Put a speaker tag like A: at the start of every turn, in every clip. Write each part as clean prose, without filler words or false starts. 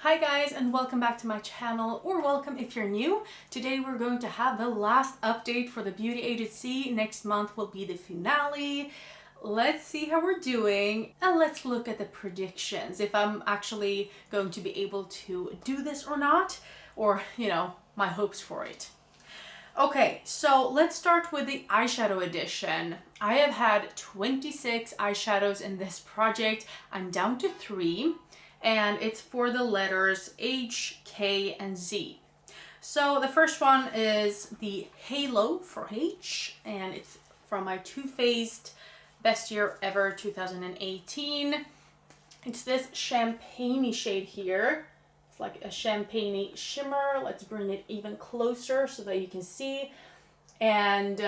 A: Hi guys, and welcome back to my channel, or welcome if you're new. Today we're going to have the last update for the beauty agency. Next month will be the finale. Let's see how we're doing and let's look at the predictions, if I'm actually going to be able to do this or not, or my hopes for it. Okay, so let's start with the eyeshadow edition. I have had 26 eyeshadows in this project. I'm down to 3. And it's for the letters H, K, and Z. So the first one is the Halo for H, and it's from my Too Faced Best Year Ever 2018. It's this champagne shade here. It's like a champagne shimmer. Let's bring it even closer so that you can see. And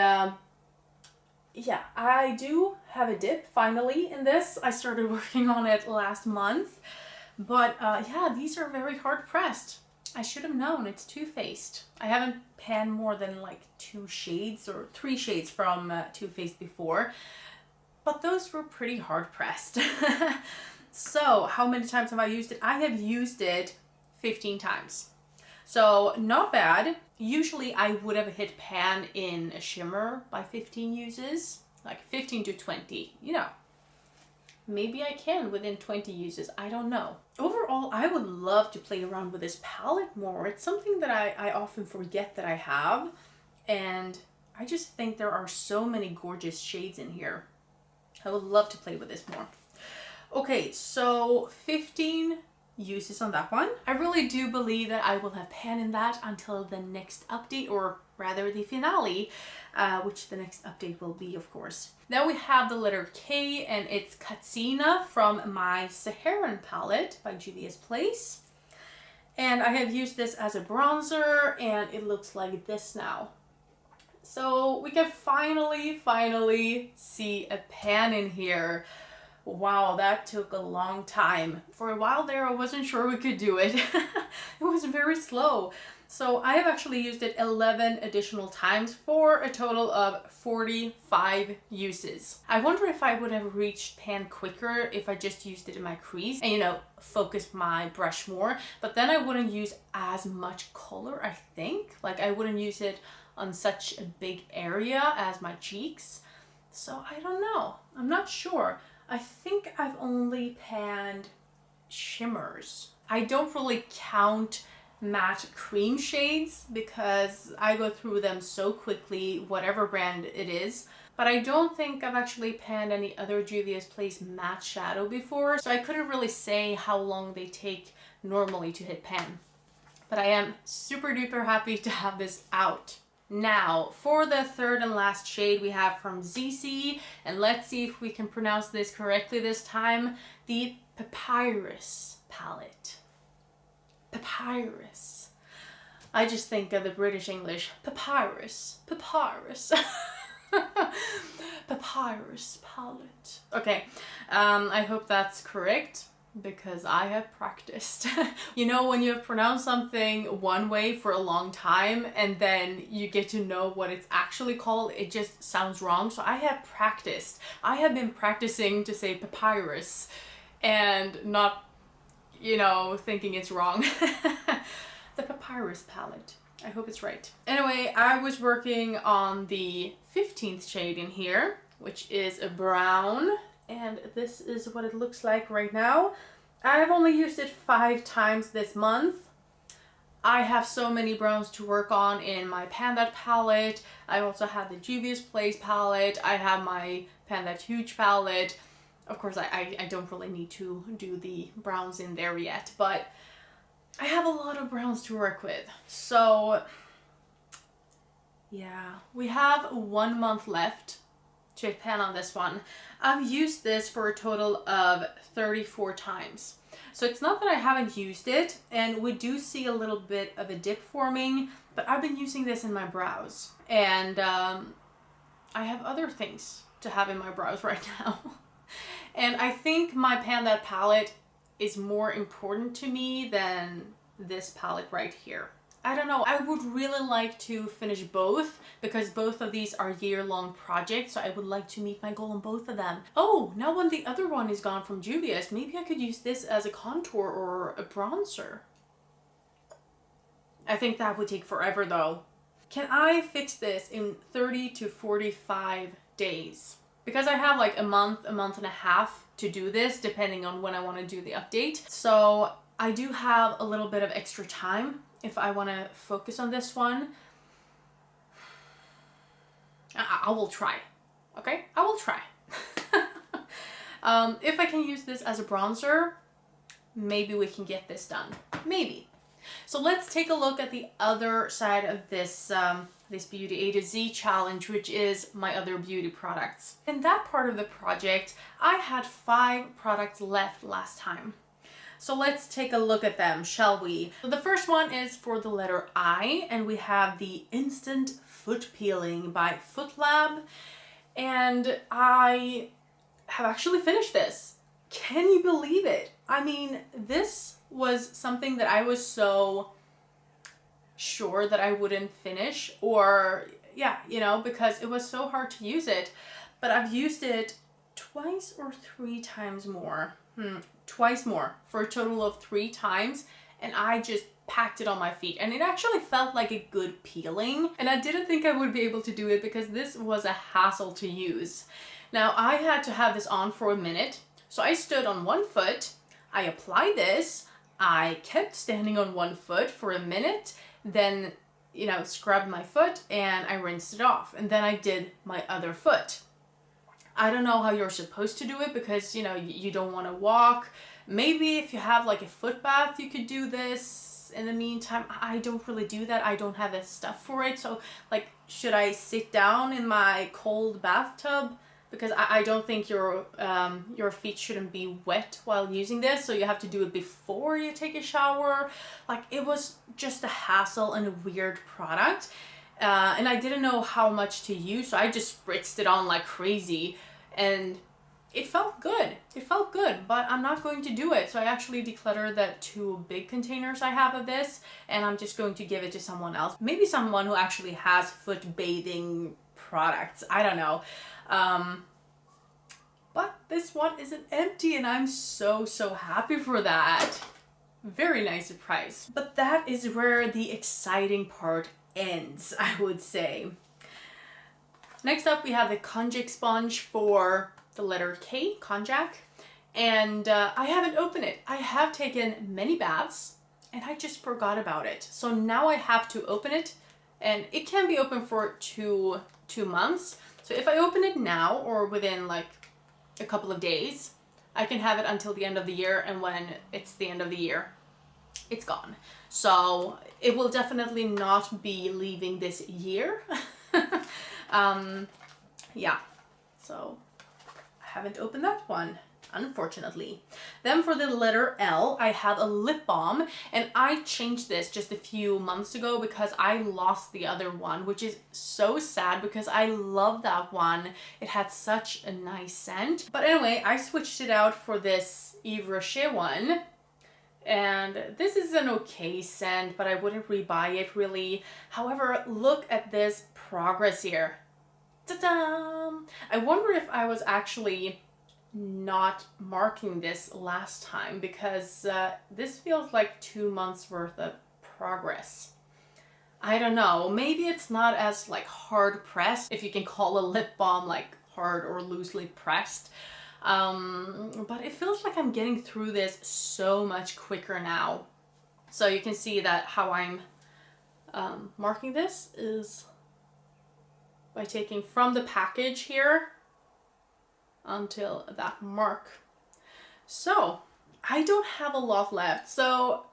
A: yeah, I do have a dip finally in this. I started working on it last month. But yeah, these are very hard pressed. I should have known it's Too Faced. I haven't panned more than like 2 shades or 3 shades from Too Faced before, but those were pretty hard pressed. So how many times have I used it? I have used it 15 times. So not bad. Usually I would have hit pan in a shimmer by 15 uses, like 15 to 20, Maybe I can within 20 uses, I don't know. Overall, I would love to play around with this palette more. It's something that I often forget that I have, and I just think there are so many gorgeous shades in here. I would love to play with this more. Okay, so 15 uses on that one. I really do believe that I will have pan in that until the next update, or rather the finale, which the next update will be, of course. Then we have the letter K, and it's Katsina from my Saharan palette by Juvia's Place. And I have used this as a bronzer, and it looks like this now. So we can finally see a pan in here. Wow, that took a long time. For a while there, I wasn't sure we could do it. It was very slow. So I have actually used it 11 additional times for a total of 45 uses. I wonder if I would have reached pan quicker if I just used it in my crease and, focused my brush more. But then I wouldn't use as much color, I think. Like I wouldn't use it on such a big area as my cheeks. So I don't know. I'm not sure. I think I've only panned shimmers. I don't really count matte cream shades because I go through them so quickly, whatever brand it is. But I don't think I've actually panned any other Juvia's Place matte shadow before, so I couldn't really say how long they take normally to hit pan. But I am super duper happy to have this out. Now, for the third and last shade we have from ZC, and let's see if we can pronounce this correctly this time, the Papyrus palette. Papyrus. I just think of the British English. Papyrus. Papyrus. Papyrus palette. Okay, I hope that's correct, because I have practiced. When you have pronounced something one way for a long time and then you get to know what it's actually called, it just sounds wrong. So I have practiced. I have been practicing to say papyrus and not, thinking it's wrong. The Papyrus palette. I hope it's right. Anyway, I was working on the 15th shade in here, which is a brown. And this is what it looks like right now. I've only used it 5 times this month. I have so many browns to work on in my Pan That palette. I also have the Juvia's Place palette. I have my Pan That Huge palette. Of course, I don't really need to do the browns in there yet, but I have a lot of browns to work with. So yeah, we have 1 month left to pan on this one. I've used this for a total of 34 times. So it's not that I haven't used it, and we do see a little bit of a dip forming, but I've been using this in my brows, and I have other things to have in my brows right now. And I think my Pan That palette is more important to me than this palette right here. I don't know. I would really like to finish both because both of these are year-long projects. So I would like to meet my goal on both of them. Oh, now when the other one is gone from Juvia's, maybe I could use this as a contour or a bronzer. I think that would take forever though. Can I fix this in 30 to 45 days? Because I have like a month and a half to do this, depending on when I want to do the update. So I do have a little bit of extra time if I want to focus on this one. I will try. Okay, I will try. If I can use this as a bronzer, maybe we can get this done. Maybe. So let's take a look at the other side of this this Beauty A to Z challenge, which is my other beauty products. In that part of the project, I had 5 products left last time. So let's take a look at them, shall we? So the first one is for the letter I, and we have the Instant Foot Peeling by Foot Lab. And I have actually finished this. Can you believe it? I mean, this was something that I was so sure that I wouldn't finish, or yeah, you know, because it was so hard to use it. But I've used it twice or 3 times more. Twice more, for a total of 3 times, and I just packed it on my feet, and it actually felt like a good peeling, and I didn't think I would be able to do it because this was a hassle to use. Now I had to have this on for a minute, so I stood on one foot, I applied this, I kept standing on one foot for a minute, then, you know, scrubbed my foot and I rinsed it off, and then I did my other foot. I don't know how you're supposed to do it because, you know, you don't want to walk. Maybe if you have like a foot bath, you could do this in the meantime. I don't really do that. I don't have the stuff for it. So like, should I sit down in my cold bathtub? Because I don't think your feet shouldn't be wet while using this. So you have to do it before you take a shower. Like, it was just a hassle and a weird product. And I didn't know how much to use, so I just spritzed it on like crazy, and it felt good. It felt good, but I'm not going to do it. So I actually decluttered the 2 big containers I have of this, and I'm just going to give it to someone else. Maybe someone who actually has foot bathing products. I don't know. But this one isn't empty, and I'm so happy for that. Very nice surprise. But that is where the exciting part ends, I would say. Next up, we have the konjac sponge for the letter K, konjac, and I haven't opened it. I have taken many baths and I just forgot about it. So now I have to open it, and it can be open for two months. So if I open it now or within like a couple of days, I can have it until the end of the year, and when it's the end of the year, it's gone. So it will definitely not be leaving this year. Yeah, so I haven't opened that one, unfortunately. Then for the letter L, I have a lip balm, and I changed this just a few months ago because I lost the other one, which is so sad because I love that one. It had such a nice scent. But anyway, I switched it out for this Yves Rocher one. And this is an okay scent, but I wouldn't rebuy it really. However, look at this progress here. Ta-da! I wonder if I was actually not marking this last time, because this feels like 2 months worth of progress. I don't know. Maybe it's not as like hard pressed, if you can call a lip balm like hard or loosely pressed. But it feels like I'm getting through this so much quicker now. So you can see that how I'm marking this is by taking from the package here until that mark. So I don't have a lot left. So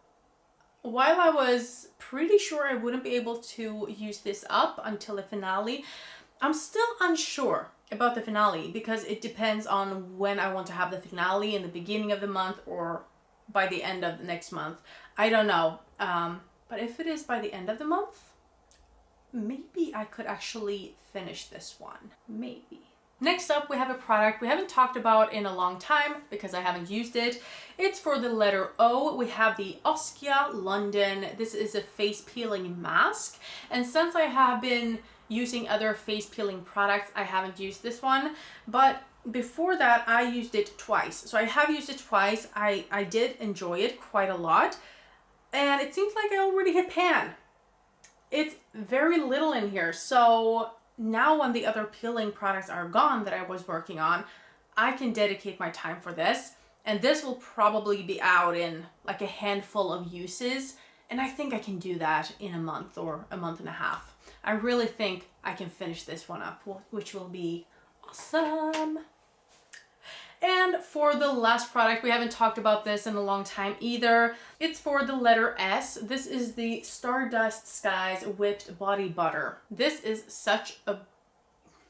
A: while I was pretty sure I wouldn't be able to use this up until the finale, I'm still unsure about the finale because it depends on when I want to have the finale, in the beginning of the month or by the end of the next month. I don't know. But if it is by the end of the month, maybe I could actually finish this one. Maybe. Next up, we have a product we haven't talked about in a long time because I haven't used it. It's for the letter O. We have the Oskia London. This is a face peeling mask. And since I have been using other face peeling products, I haven't used this one. But before that, I used it twice. So I have used it twice. I did enjoy it quite a lot. And it seems like I already hit pan. It's very little in here. So now when the other peeling products are gone that I was working on, I can dedicate my time for this. And this will probably be out in like a handful of uses. And I think I can do that in a month or a month and a half. I really think I can finish this one up, which will be awesome. And for the last product, we haven't talked about this in a long time either. It's for the letter S. This is the Stardust Skies Whipped Body Butter. This is such a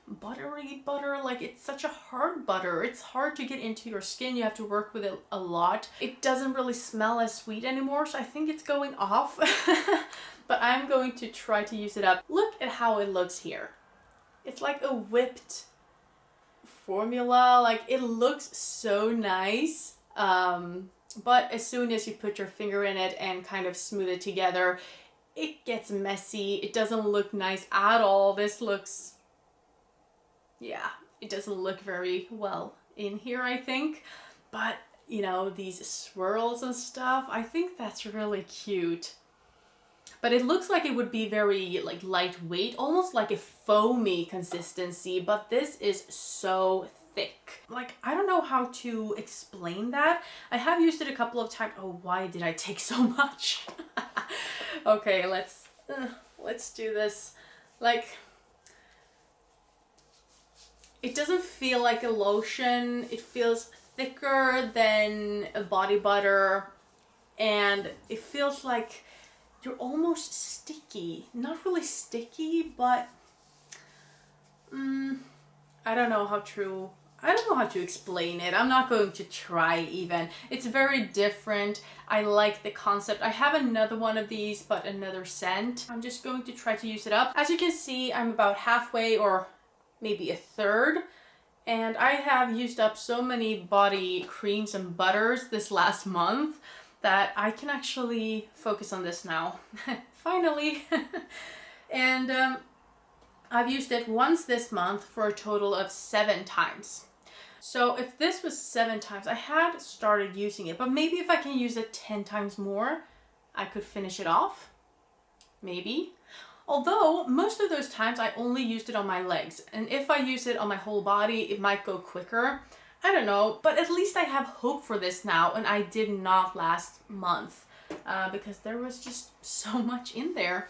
A: buttery butter, like it's such a hard butter. It's hard to get into your skin. You have to work with it a lot. It doesn't really smell as sweet anymore, so I think it's going off. But I'm going to try to use it up. Look at how it looks here. It's like a whipped formula. Like it looks so nice. But as soon as you put your finger in it and kind of smooth it together, it gets messy. It doesn't look nice at all. This looks, yeah, it doesn't look very well in here, I think. But, you know, these swirls and stuff, I think that's really cute. But it looks like it would be very like lightweight, almost like a foamy consistency, but this is so thick. Like, I don't know how to explain that. I have used it a couple of times. Oh, why did I take so much? Okay, let's do this. Like, it doesn't feel like a lotion. It feels thicker than a body butter, and it feels like you're almost sticky. Not really sticky, but I don't know how to explain it. I'm not going to try even. It's very different. I like the concept. I have another one of these, but another scent. I'm just going to try to use it up. As you can see, I'm about halfway or maybe a third. And I have used up so many body creams and butters this last month that I can actually focus on this now. Finally. And I've used it once this month for a total of 7 times. So if this was 7 times, I had started using it, but maybe if I can use it 10 times more, I could finish it off. Maybe. Although most of those times I only used it on my legs, and if I use it on my whole body, it might go quicker. I don't know, but at least I have hope for this now, and I did not last month because there was just so much in there,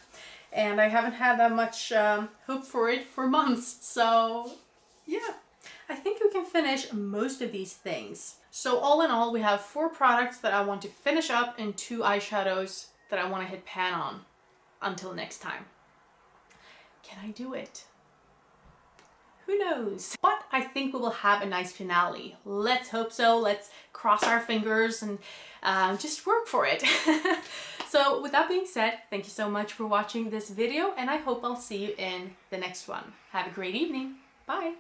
A: and I haven't had that much hope for it for months. So yeah, I think we can finish most of these things. So all in all, we have 4 products that I want to finish up and 2 eyeshadows that I want to hit pan on until next time. Can I do it? Who knows? But I think we will have a nice finale. Let's hope so. Let's cross our fingers and just work for it. So with that being said, thank you so much for watching this video, and I hope I'll see you in the next one. Have a great evening. Bye.